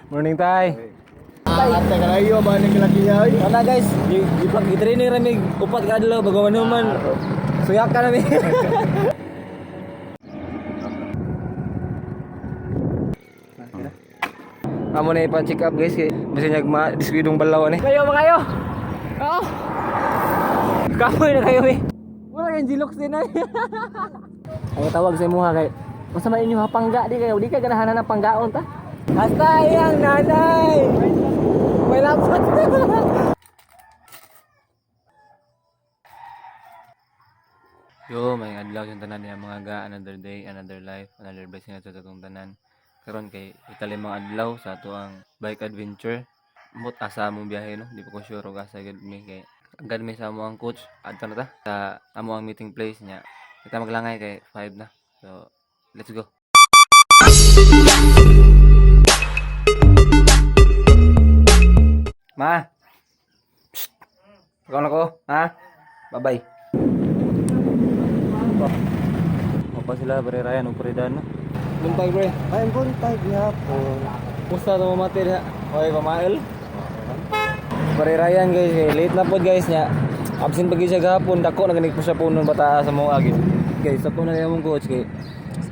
Morning tay. Ate kalayo ba ning lakiya oy? Ana guys, i-training ra mig upat ka adlaw bago manuman. Suyak ka na mi. Amo na ipa-check up guys kay bisan niyag ma-diskwidong balaw ani. Kayo ba kayo? Oo. Kapoy na kayo mi. Wala kayong jilox din ay. Ang tawag sa imuha kay unsa man inyo pangga di kayo, di ka ganahan ng panggaon ta. Hasta iyang nanay. May lapot. Yo, may adlaw yung tanan niya mga ga, another day, another life, another blessing sa atong tanan. Karon kay ikalimang adlaw sa ato ang bike adventure. Mut asa among biyahe no, di pa ko sure og asa gid mi kay agad mi sa amo ang coach adto na ta sa amo ang meeting place niya. Kita maglangay kay 5 na. So, let's go. Ma. Psst. Ikaw na ko, ha? Bye-bye. Apa sila pre Ryan ug Predan no? Buntag pre. Ay buntag yapon. Musta to mamati diha? Oy, pamael. Pre Ryan guys, late na pod guys nya. Absent pagi siya gahapon, dako na ganig po siya punon bata sa mga agit. Guys, ako na yung coach kay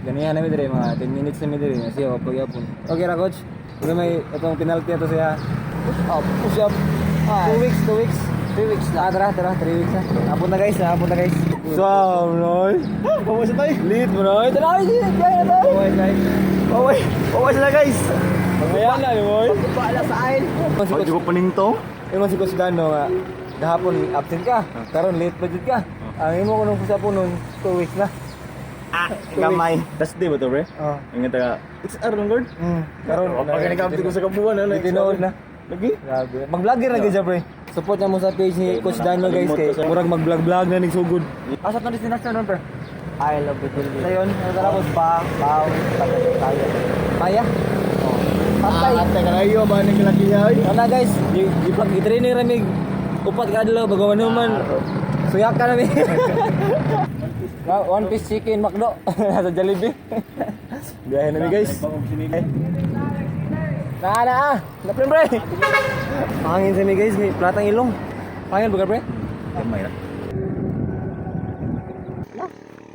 ganihan na mi dire mga 10 minutes na mi dire siya pagyapon. Okay ra coach. Kung may itong penalty na to siya. Push up. 2 weeks, 2 weeks. 3 weeks na. Tara, 3 weeks na. Hapon na guys, hapon na guys. So, Noy. Bawas tayo. Lead mo Noy. Tara, kaya na tayo. Bawas guys. Bawas na guys. Ayan na, Noy. Pagpapala sa akin. Hindi ko paningtong. Yung si Coach Dano nga, gahapon absent ka. Karon late budget ka. Ang imo ko nung sa punon, 2 weeks na. Gamay. Tas di ba to, bre? Oh. Ingat ka. It's Arnold. Karon, Pag nag-update ko sa kabuan, ano? Tinood na. Lagi? Grabe. Mag-vlogger na guys, pre. Support na mo sa page ni Coach Dano guys kay murag mag-vlog na ning sugod. Asa to destination nun, pre? I love it. Sayon, ano tapos Baw. Tayo. Paya. Patay. Ate kalayo ba ning lakiya oy? Ana guys, i-training ra mig upat ka adlaw bago manuman. Suyak ka na mi. One piece chicken McDo sa Jollibee. Biyahe na mi guys. Na. Napin pre. Pangin sa mi guys, may platang ilong. Pangin buka pre. Gamay na.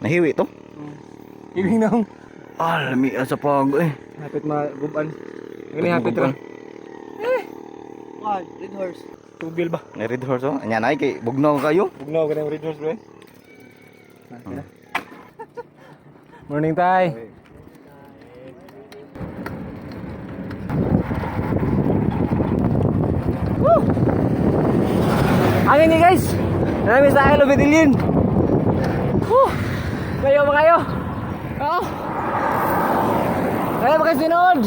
Nahiwi to? Ibig nang Lami sa pag eh. hapit maguban. Ngani hapit ra. Red horse. Tugil ba? Red horse oh. Anya nay kay bugnaw kayo. Bugnaw ka ng red horse pre. Morning tay. Woo! Hangin niyo guys. Marami sa Hello Bedillion. Kayo ba kayo? Oo. Kayo ba kayo sinod?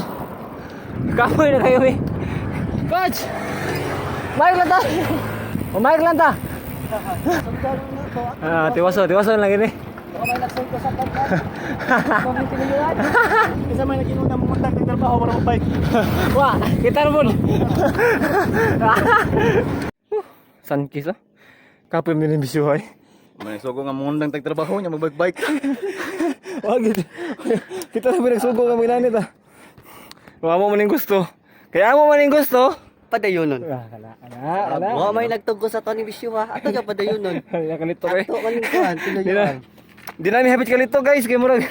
Kapoy na kayo eh. Coach! Mike lang ta! O Mike lang ta! Tiwaso lang ini. Baka may nagsul ko sa pagkat. Kung may tinuyuan. Kasi may naginuna mo muntak ng trabaho para mag-bike. Wah, kita naman. Sun kiss ah. Kapoy mo yung bisyuhay. May sugo nga mundang tagtrabaho niya mag-bike. Wag kita naman nagsugo ka maglanit ah. Wala mo maning gusto. Kaya mo maning gusto. Padayunon. Ala. Mga may nagtugo sa Tony Bisyo ha. Ato ka padayunon. Kalito kay. Ato kaning kuan, tinayuan. Di namin habit kalito guys kay murag.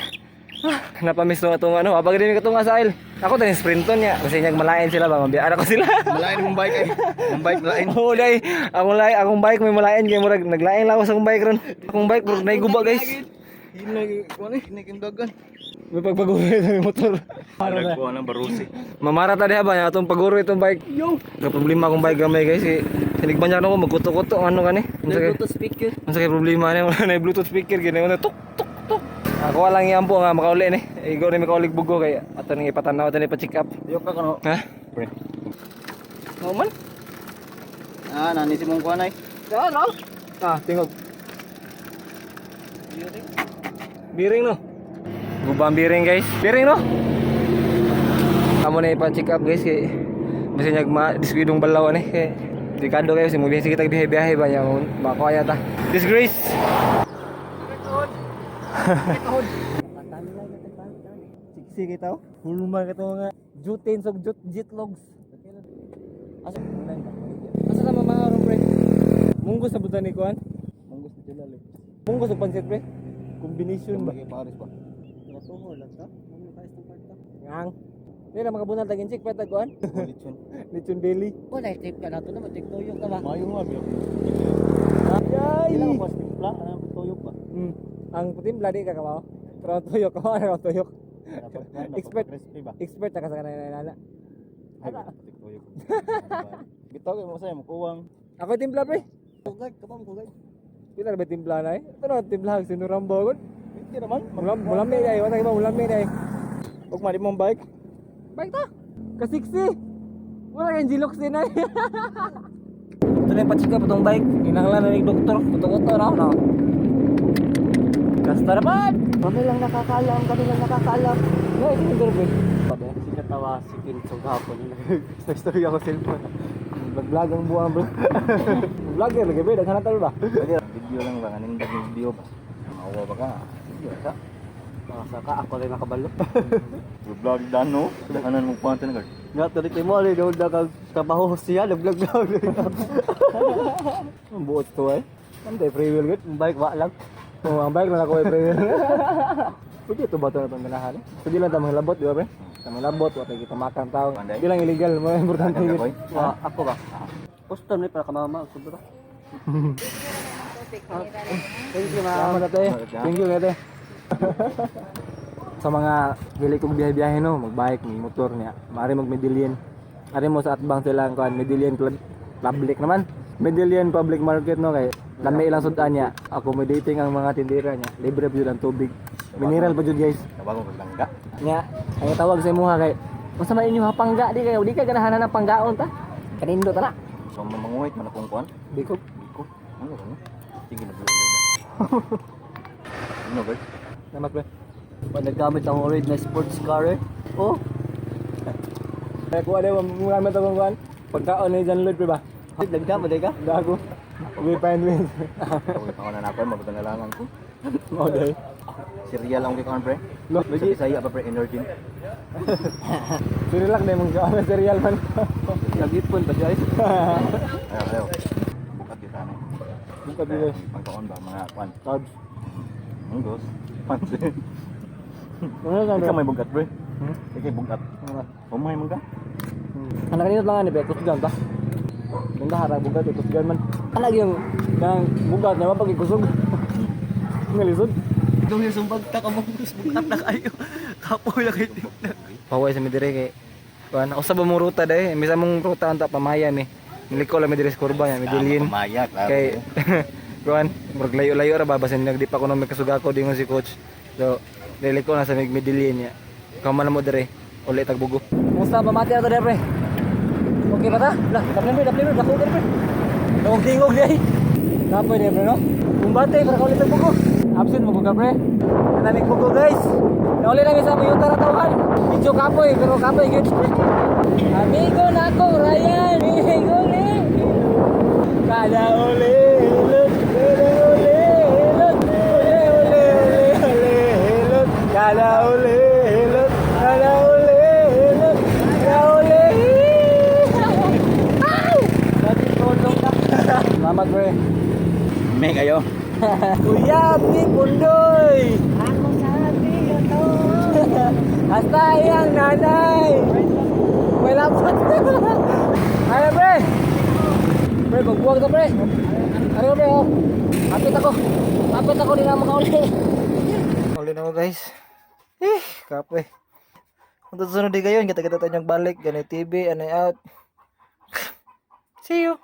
Napamiss no atong ano, abag din katong asail. Ako tani sprinton niya kasi nyag malain sila ba, mabiara ko sila. Malain mong bike eh. Mong bike malain. Oo dai, akong bike may malain kay murag naglaing lang ako sa akong bike ron. Akong bike murag naiguba guys. Hinay kuan eh, kinikindagan. May pagpaguroy sa motor. Parang kuan ang barusi. Mamara ta diha ba nya atong paguro itong bike. Yo, ga problema akong bike gamay guys. Sinigban niya ako magkuto-kuto ano kani. Bluetooth speaker. Unsa kay problema niya wala na Bluetooth speaker gini una tuk tuk tuk. Ako lang iyampo nga makauli ni. Igo ni makaulig bugo kay ato ni ipatanaw ato ni pa-check up. Yo ka kano. Ha? Pre. No man. Nani si mong kuan ay. No. Tingog. Biring no. Gubang biring guys. Biring no. Amo na ipa-check up guys kay bisan nyag diskwidong balaw ani kay delikado kayo si mo biyahe kita biyahe ba nya makuha ta. Disgrace. Sige tao. Hulma ka to nga. Jutins og jitlogs. Asa na mamaharon pre? Munggos sa butan ni kuan. Munggos na sila lang. Munggos og pansit pre. Combination ba? Paris ba? Natuho lang ta. Ano ka isang kwarta? Ngang. Di na makabunal tagin chick pa kuan. Lechon. Lechon belly. Wala tip ka nato na matigtuyok ka ba? Mayo nga biyo. Ay. Ilang pas timpla, ano tuyok ba? Ang timpla di ka kamao. Pero tuyok ka ano tuyok. Expert. Crispy ba? Expert ka sa kanay nana. Tuyok. Bitaw kay mo say mo kuwang. Ako timpla pre. Kugad, kabang kugad. Pila ba timpla na eh? Ito na timpla sinurambo ko. Hindi naman. Mulami dai, wala ka ba mulami dai. Ug mali mong bike. Bike ta. Ka 60. Wala kang Gilox din ay. Ito na yung patsika pa tong bike. Inanglan na ni doktor. Kuto-kuto na ako na. Kasta naman. Kami lang nakakaalam, kami lang nakakaalam. No, ito yung girlfriend. Si katawa, si Kinsog hapon. Story ako cellphone. Vlog ang buwan bro. Vlogger lagi bro, daghan na talo ba? Video lang ba aning video ba? Mawa ba ka? Video ka. Saka ako rin nakabalo. Vlog dan no. Dahanan mo content ka. Nga tuloy mo rin, daw na trabaho siya, nag-vlog. Ang buot to ay. Ano tayo free will good? Bike wa lang. Oh, ang bike lang ako ay free will. Pwede ito ba ito na itong ganahan? Pwede lang tayo labot, di ba pre? Tayo labot, wala kita makan tao. Panday. Di lang illegal, mo importante Ka yun. boy. Ako ba? Custom ni para kamama, sobra. Thank you Salamat ma'am. ate. Thank you ate. Sa mga hili kong biyahe-biyahe no, magbike, may motor niya. Maaari mag-Medellin. Ari mo sa atbang sila ang kuan Medellin public naman. Medellin public market no kay lami ilang sudan niya. Accommodating ang mga tindera niya. Libre pa jud ang tubig. Mineral pa jud guys. Tabago ka langga. Nya, ang tawag sa imuha kay unsa man inyo hapangga di kayo, di ka ganahanan ng panggaon ta. Kanindo ta na. So mangunguit man akong kuan. Biko. Biko. Ano ba? Sige na bulo ba. Ano ba? Namat pre. Pag naggamit ang orange na sports car eh. Oh, Kaya kuha din mo naman tabang kuan. Pagkaon ni John Lloyd pre ba? naggamit ka? Gago. We find ways. Tawag pa ko na nakon magdangalangan ko. Mo day. Cereal ang gikon pre. Lo, Sa Bisaya pa pre energy. Sino lang na mong gawa serial man. Nag-ipon pa guys. Ayaw. Bukat kita na. Buka dito. Pagkaon ba mga kuan. Tabs. Munggos. Pansin. Ano lang Ikaw may bugat pre. Hmm? Ikaw bugat. Umay man ka. Anak kanina lang ni Betos gan ta. Ganda harap bugat Betos gan man. Anak yung nang bugat na mapag ikusog. Ngalisod. Dong yung sumbag ta kamungkus bukat na kayo. Kapoy lang kayo. Paway sa midire kay kuan usab mo ruta dai, misa mong ruta anta pamaya mi. Niliko la midire sa kurba ya Medellin. Maya klaro. Kay kuan murag layo-layo ra ba basin nagdi pa kuno may kasugako dingon si coach. So niliko na sa Medellin ya. Kaman mo dire uli tagbugo. Musta ba mati ato dire pre? Okay ba ta? Lah, daplin pre, dako dire pre. Tingog di ay. Kapoy dire pre no? Kumbate para ka ulit tagbugo. Absent mo ka pre. Kanamig bugo guys. Nauli lang sa mga tara tawhan. Medyo kapoy pero kapoy gid. Amigo na ako Ryan. Amigo ni. Kada uli. Kada uli. Kada uli. Kada uli. Selamat pre. May kayo. Kuya Big Pundoy. Ako sabi ito. Hasta yang nanay. May lapot. Ay pre. Pre, magbuwag na pre. Ano pre oh. Kapit ako din na makauli. Uli na ako guys. Kape. Kung susunod di kayo, kita-kita tayong balik. Ganay TV, anay out. See you.